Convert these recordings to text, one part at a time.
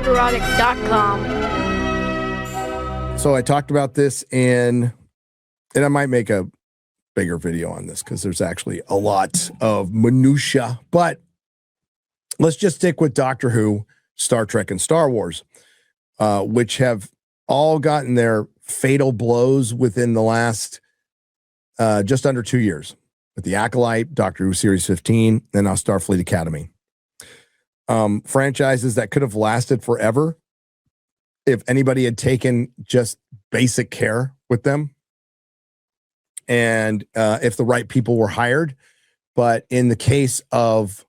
RiverRotic.com. So I talked about this and I might make a bigger video on this because there's actually a lot of minutia, but let's just stick with Doctor Who, Star Trek, and Star Wars, which have all gotten their fatal blows within the last just under 2 years with the Acolyte, Doctor Who Series 15, and now Starfleet Academy. Franchises that could have lasted forever if anybody had taken just basic care with them and if the right people were hired. But in the case of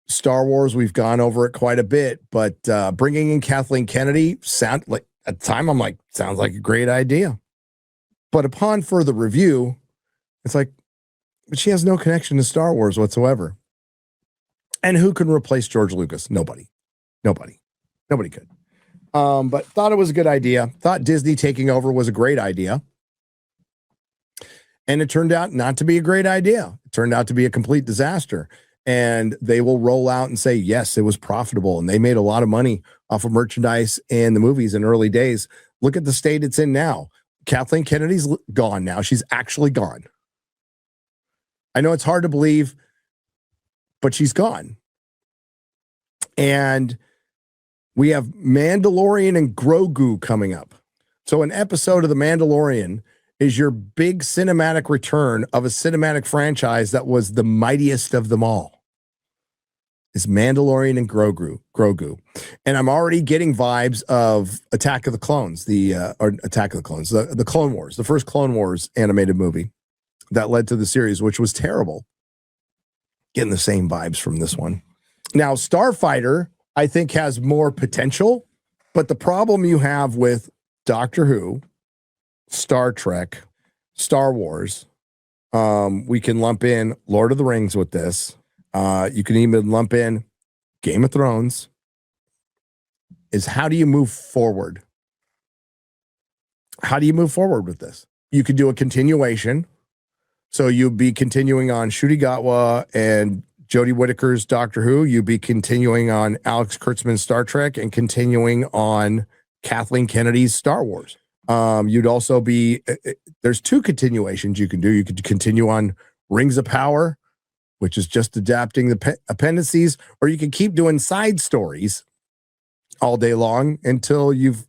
Star Wars, we've gone over it quite a bit, but bringing in Kathleen Kennedy sound like at the time, I'm like, sounds like a great idea. But upon further review, it's like, but she has no connection to Star Wars whatsoever. And who can replace George Lucas? Nobody could. But thought it was a good idea. Thought Disney taking over was a great idea. And it turned out not to be a great idea. It turned out to be a complete disaster. And they will roll out and say, yes, it was profitable. And they made a lot of money off of merchandise and the movies in early days. Look at the state it's in now. Kathleen Kennedy's gone now. She's actually gone. I know it's hard to believe, but she's gone. And we have Mandalorian and Grogu coming up. So an episode of The Mandalorian is your big cinematic return of a cinematic franchise that was the mightiest of them all. It's Mandalorian and Grogu. And I'm already getting vibes of Attack of the Clones, the Clone Wars, the first Clone Wars animated movie that led to the series, which was terrible. Getting the same vibes from this one. Now, Starfighter, I think, has more potential, but the problem you have with Doctor Who, Star Trek, Star Wars, we can lump in Lord of the Rings with this. You can even lump in Game of Thrones, is how do you move forward? How do you move forward with this? You could do a continuation. So you'd be continuing on Ncuti Gatwa and Jodie Whittaker's Doctor Who. You'd be continuing on Alex Kurtzman's Star Trek and continuing on Kathleen Kennedy's Star Wars. You'd also be, there's two continuations you can do. You could continue on Rings of Power, which is just adapting the appendices, or you can keep doing side stories all day long until you've,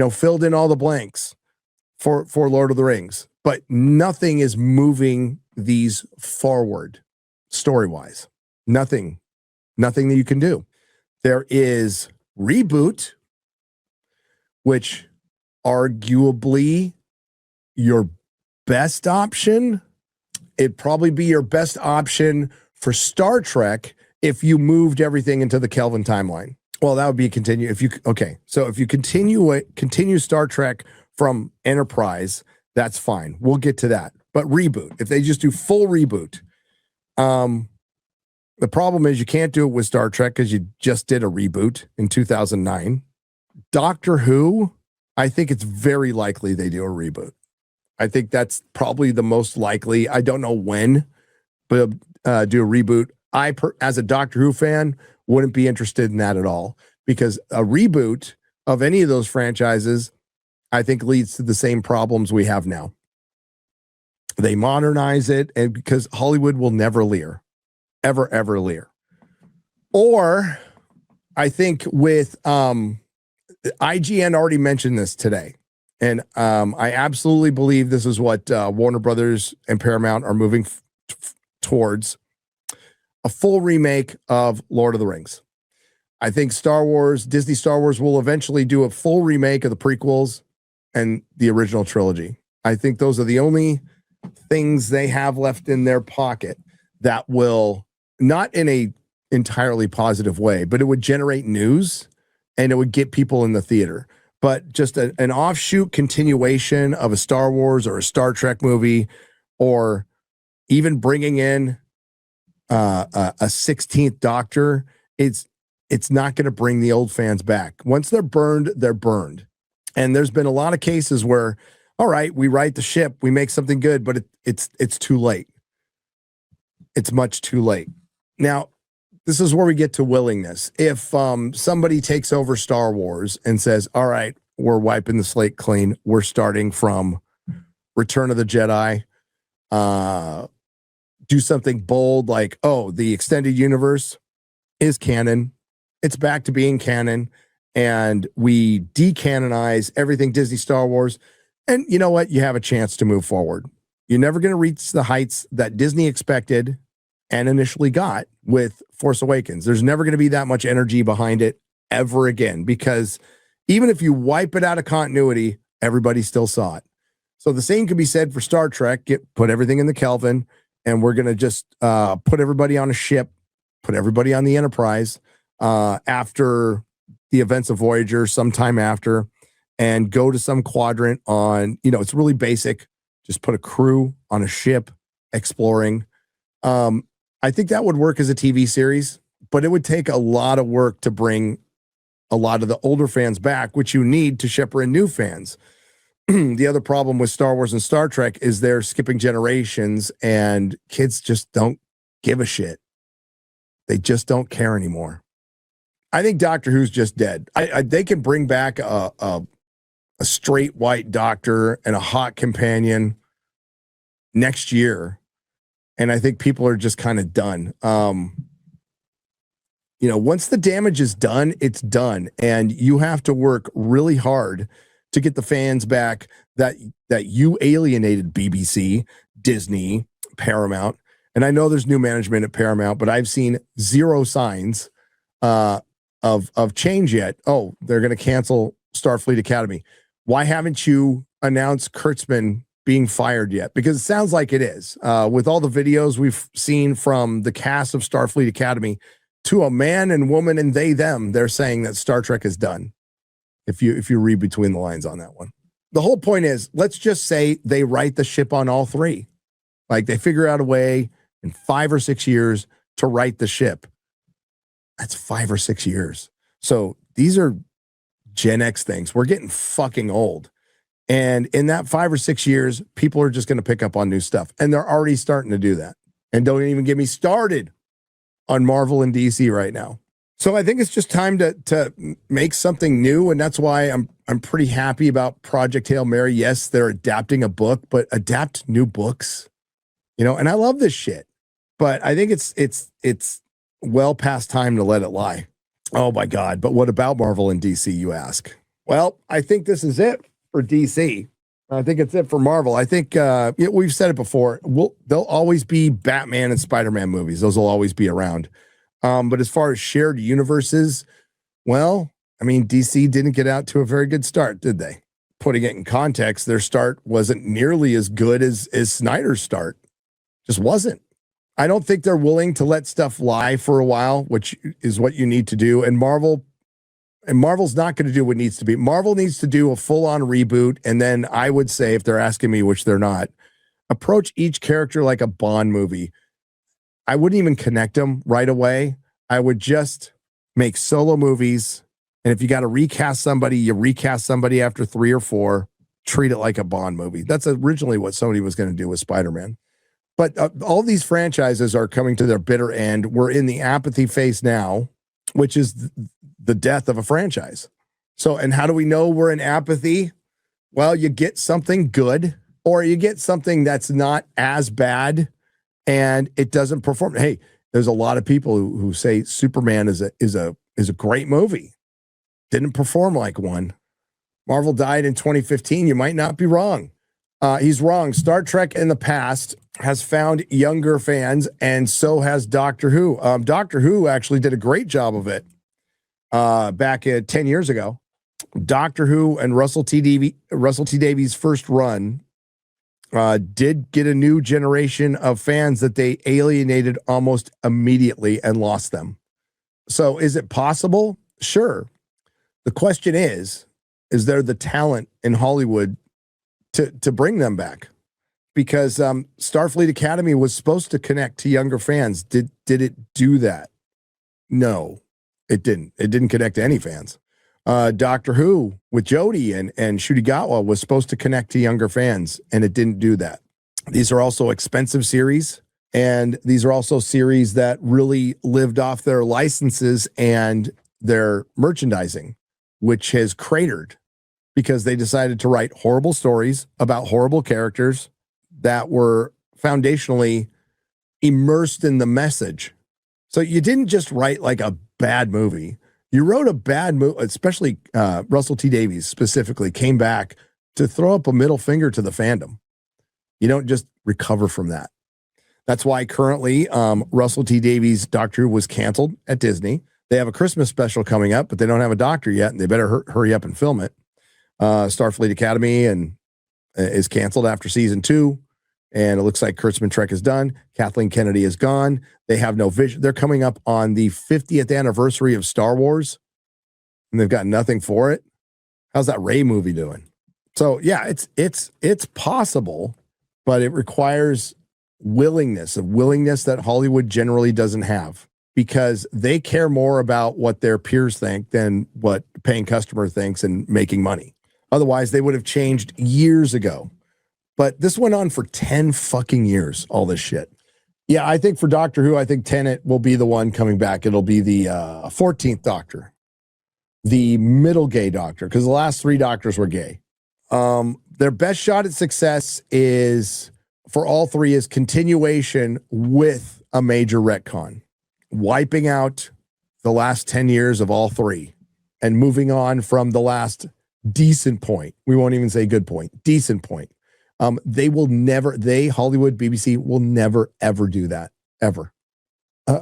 filled in all the blanks for Lord of the Rings. But nothing is moving these forward story-wise. Nothing that you can do. There is Reboot, which arguably your best option. It'd probably be your best option for Star Trek if you moved everything into the Kelvin timeline. Well, that would be a continue. So if you continue Star Trek from Enterprise, that's fine. We'll get to that. But Reboot, if they just do full Reboot, the problem is you can't do it with Star Trek because you just did a reboot in 2009. Doctor Who, I think it's very likely they do a reboot. I think that's probably the most likely. I don't know when, but do a reboot. As a Doctor Who fan, wouldn't be interested in that at all, because a reboot of any of those franchises, I think, leads to the same problems we have now. They modernize it, and because Hollywood will never leer, ever leer. Or I think with IGN already mentioned this today, and I absolutely believe this is what Warner Brothers and Paramount are moving towards, a full remake of Lord of the Rings. I think Disney Star Wars will eventually do a full remake of the prequels and the original trilogy. I think those are the only things they have left in their pocket that will, not in a entirely positive way, but it would generate news and it would get people in the theater. But just an offshoot continuation of a Star Wars or a Star Trek movie, or even bringing in a 16th Doctor, it's not going to bring the old fans back. Once they're burned, they're burned. And there's been a lot of cases where, all right, we right the ship, we make something good, but it's too late. It's much too late. Now, this is where we get to willingness. If somebody takes over Star Wars and says, all right, we're wiping the slate clean, we're starting from Return of the Jedi, do something bold like, oh, the extended universe is canon. It's back to being canon. And we decanonize everything Disney Star Wars. And you know what? You have a chance to move forward. You're never going to reach the heights that Disney expected and initially got with Force Awakens. There's never going to be that much energy behind it ever again, because even if you wipe it out of continuity, everybody still saw it. So the same could be said for Star Trek. Put everything in the Kelvin, and we're going to just put everybody on a ship, put everybody on the Enterprise after the events of Voyager, sometime after, and go to some quadrant on, it's really basic. Just put a crew on a ship exploring. I think that would work as a TV series, but it would take a lot of work to bring a lot of the older fans back, which you need to shepherd in new fans. The other problem with Star Wars and Star Trek is they're skipping generations, and kids just don't give a shit. They just don't care anymore. I think Doctor Who's just dead. They can bring back a straight white doctor and a hot companion next year, and I think people are just kind of done. Once the damage is done, it's done, and you have to work really hard to get the fans back that you alienated. BBC, Disney, Paramount, and I know there's new management at Paramount, but I've seen zero signs of change yet. Oh, they're going to cancel Starfleet Academy. Why haven't you announced Kurtzman being fired yet? Because it sounds like it is. With all the videos we've seen from the cast of Starfleet Academy, to a man and woman and they, them, they're saying that Star Trek is done. If you read between the lines on that one. The whole point is, let's just say they right the ship on all three. Like they figure out a way in 5 or 6 years to right the ship. That's 5 or 6 years. So these are Gen X things. We're getting fucking old. And in that 5 or 6 years, people are just going to pick up on new stuff. And they're already starting to do that. And don't even get me started on Marvel and DC right now. So I think it's just time to make something new. And that's why I'm pretty happy about Project Hail Mary. Yes, they're adapting a book, but adapt new books, and I love this shit. But I think it's well past time to let it lie. Oh my God. But what about Marvel and DC, you ask? Well, I think this is it for DC. I think it's it for Marvel. I think we've said it before. There'll always be Batman and Spider-Man movies. Those will always be around. But as far as shared universes, well, I mean, DC didn't get out to a very good start, did they? Putting it in context, their start wasn't nearly as good as Snyder's start. Just wasn't. I don't think they're willing to let stuff lie for a while, which is what you need to do. And Marvel's not going to do what needs to be. Marvel needs to do a full-on reboot. And then I would say, if they're asking me, which they're not, approach each character like a Bond movie. I wouldn't even connect them right away. I would just make solo movies. And if you got to recast somebody, you recast somebody after 3 or 4, treat it like a Bond movie. That's originally what Sony was going to do with Spider-Man. But all these franchises are coming to their bitter end. We're in the apathy phase now, which is the death of a franchise. So, and how do we know we're in apathy? Well, you get something good, or you get something that's not as bad, and it doesn't perform. Hey, there's a lot of people who say Superman is a great movie. Didn't perform like one. Marvel died in 2015. You might not be wrong. He's wrong. Star Trek in the past has found younger fans, and so has Doctor Who. Doctor Who actually did a great job of it back 10 years ago. Doctor Who and Russell T. Davies' first run did get a new generation of fans that they alienated almost immediately and lost them. So is it possible? Sure. The question is there the talent in Hollywood to bring them back? Because Starfleet Academy was supposed to connect to younger fans. Did it do that? No, it didn't. It didn't connect to any fans. Doctor Who with Jodie and Shudigawa was supposed to connect to younger fans, and it didn't do that. These are also expensive series, And these are also series that really lived off their licenses and their merchandising, which has cratered because they decided to write horrible stories about horrible characters that were foundationally immersed in the message. So you didn't just write like a bad movie. You wrote a bad movie, especially Russell T. Davies specifically came back to throw up a middle finger to the fandom. You don't just recover from that. That's why currently Russell T. Davies' Doctor Who was canceled at Disney. They have a Christmas special coming up, but they don't have a doctor yet, and they better hurry up and film it. Starfleet Academy is canceled after season 2, and it looks like Kurtzman Trek is done. Kathleen Kennedy is gone. They have no vision. They're coming up on the 50th anniversary of Star Wars, and they've got nothing for it. How's that Rey movie doing? So yeah, it's possible, but it requires willingness that Hollywood generally doesn't have, because they care more about what their peers think than what the paying customer thinks and making money. Otherwise, they would have changed years ago. But this went on for 10 fucking years, all this shit. Yeah, I think for Doctor Who, I think Tennant will be the one coming back. It'll be the 14th Doctor, the middle gay Doctor, because the last 3 Doctors were gay. Their best shot at success is, for all 3, is continuation with a major retcon, wiping out the last 10 years of all 3 and moving on from the last decent point. We won't even say good point, decent point. Hollywood, BBC will never, ever do that, ever.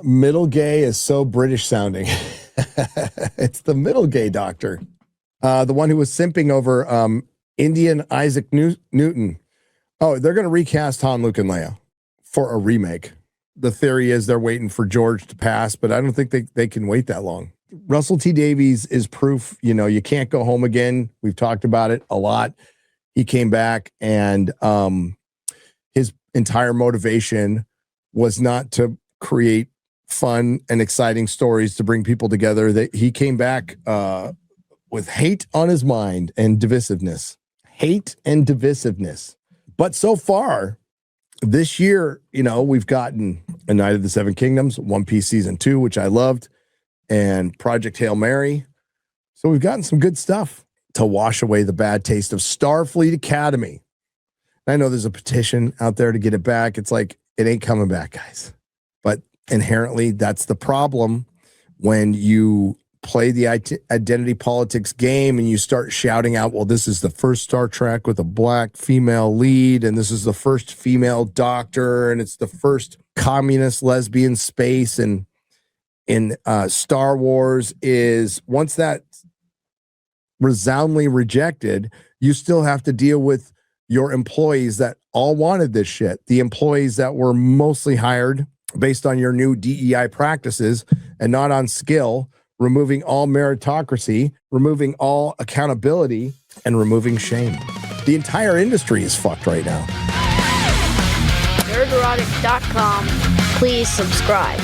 Middle gay is so British sounding. It's the middle gay Doctor. The one who was simping over Indian Isaac Newton. Oh, they're going to recast Han, Luke, and Leia for a remake. The theory is they're waiting for George to pass, but I don't think they can wait that long. Russell T. Davies is proof, you can't go home again. We've talked about it a lot. He came back, and his entire motivation was not to create fun and exciting stories to bring people together. That he came back with hate on his mind and divisiveness. Hate and divisiveness. But so far, this year, we've gotten A Night of the Seven Kingdoms, One Piece Season 2, which I loved, and Project Hail Mary. So we've gotten some good stuff to wash away the bad taste of Starfleet Academy. I know there's a petition out there to get it back. It's like, it ain't coming back, guys. But inherently, that's the problem when you play the identity politics game and you start shouting out, well, this is the first Star Trek with a black female lead, and this is the first female doctor, and it's the first communist lesbian space, and in Star Wars is, once that's resoundingly rejected, you still have to deal with your employees that all wanted this shit. The employees that were mostly hired based on your new DEI practices and not on skill, removing all meritocracy, removing all accountability, and removing shame. The entire industry is fucked right now. Nerderotic.com. Please subscribe.